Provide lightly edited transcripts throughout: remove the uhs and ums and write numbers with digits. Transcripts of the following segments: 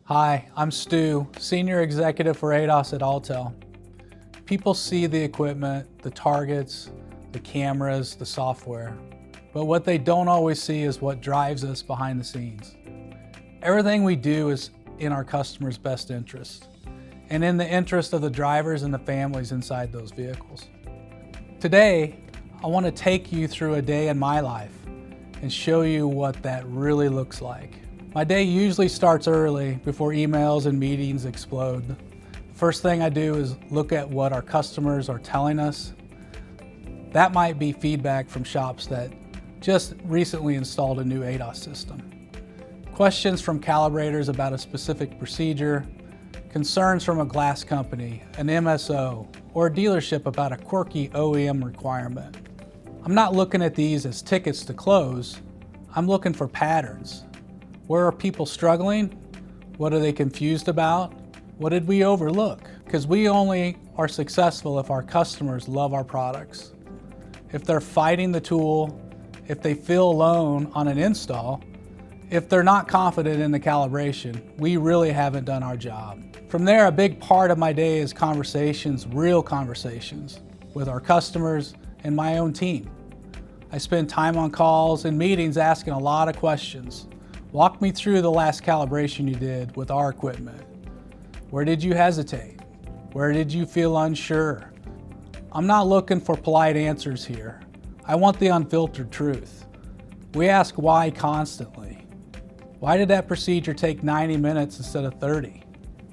Hi, I'm Stu, Senior Executive for ADAS at Autel. People see the equipment, the targets, the cameras, the software, but what they don't always see is what drives us behind the scenes. Everything we do is in our customers' best interest, and in the interest of the drivers and the families inside those vehicles. Today, I want to take you through a day in my life and show you what that really looks like. My day usually starts early before emails and meetings explode. The first thing I do is look at what our customers are telling us. That might be feedback from shops that just recently installed a new ADAS system. Questions from calibrators about a specific procedure, concerns from a glass company, an MSO, or a dealership about a quirky OEM requirement. I'm not looking at these as tickets to close. I'm looking for patterns. Where are people struggling? What are they confused about? What did we overlook? Because we only are successful if our customers love our products. If they're fighting the tool, if they feel alone on an install, if they're not confident in the calibration, we really haven't done our job. From there, a big part of my day is conversations, real conversations, with our customers and my own team. I spend time on calls and meetings asking a lot of questions. Walk me through the last calibration you did with our equipment. Where did you hesitate? Where did you feel unsure? I'm not looking for polite answers here. I want the unfiltered truth. We ask why constantly. Why did that procedure take 90 minutes instead of 30?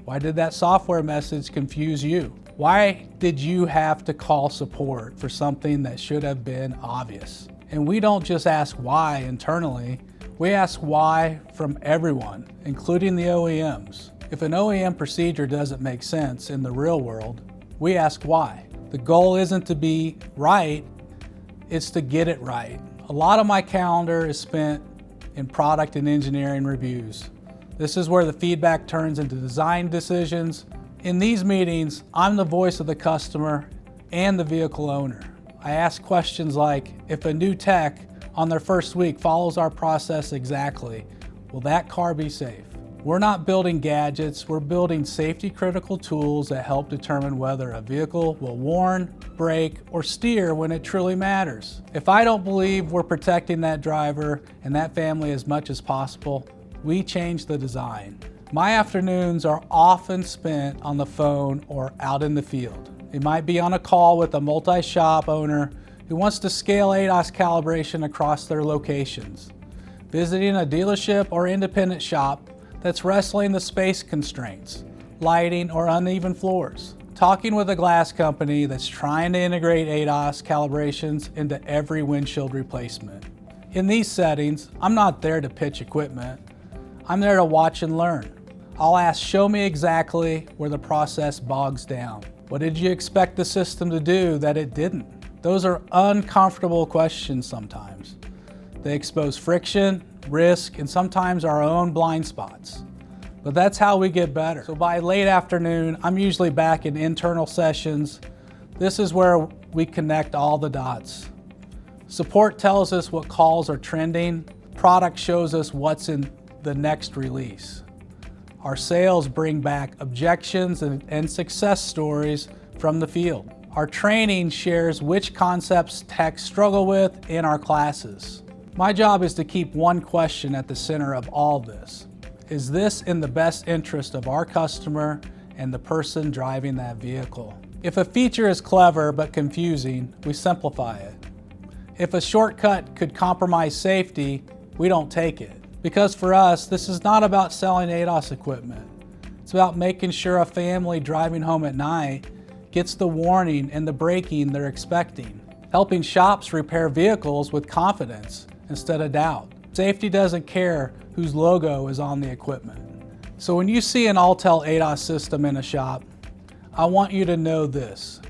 Why did that software message confuse you? Why did you have to call support for something that should have been obvious? And we don't just ask why internally, we ask why from everyone, including the OEMs. If an OEM procedure doesn't make sense in the real world, we ask why. The goal isn't to be right, it's to get it right. A lot of my calendar is spent in product and engineering reviews. This is where the feedback turns into design decisions. In these meetings, I'm the voice of the customer and the vehicle owner. I ask questions like, if a new tech on their first week follows our process exactly, will that car be safe? We're not building gadgets, we're building safety critical tools that help determine whether a vehicle will warn, brake, or steer when it truly matters. If I don't believe we're protecting that driver and that family as much as possible, we change the design. My afternoons are often spent on the phone or out in the field. It might be on a call with a multi-shop owner who wants to scale ADAS calibration across their locations, visiting a dealership or independent shop that's wrestling the space constraints, lighting, or uneven floors, talking with a glass company that's trying to integrate ADAS calibrations into every windshield replacement. In these settings, I'm not there to pitch equipment. I'm there to watch and learn. I'll ask, show me exactly where the process bogs down. What did you expect the system to do that it didn't? Those are uncomfortable questions sometimes. They expose friction, risk, and sometimes our own blind spots. But that's how we get better. So by late afternoon, I'm usually back in internal sessions. This is where we connect all the dots. Support tells us what calls are trending. Product shows us what's in the next release. Our sales bring back objections and success stories from the field. Our training shares which concepts techs struggle with in our classes. My job is to keep one question at the center of all this. Is this in the best interest of our customer and the person driving that vehicle? If a feature is clever but confusing, we simplify it. If a shortcut could compromise safety, we don't take it. Because for us, this is not about selling ADAS equipment. It's about making sure a family driving home at night gets the warning and the braking they're expecting, helping shops repair vehicles with confidence instead of doubt. Safety doesn't care whose logo is on the equipment. So when you see an Autel ADAS system in a shop, I want you to know this.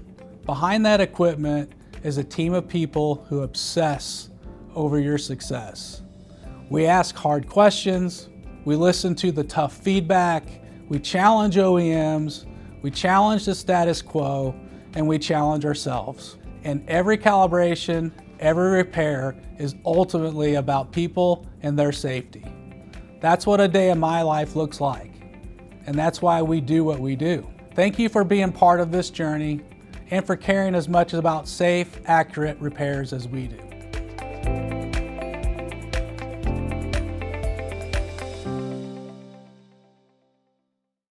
Behind that equipment is a team of people who obsess over your success. We ask hard questions, we listen to the tough feedback, we challenge OEMs, we challenge the status quo, and we challenge ourselves. And every calibration, every repair is ultimately about people and their safety. That's what a day in my life looks like. and that's why we do what we do. Thank you for being part of this journey and for caring as much about safe, accurate repairs as we do.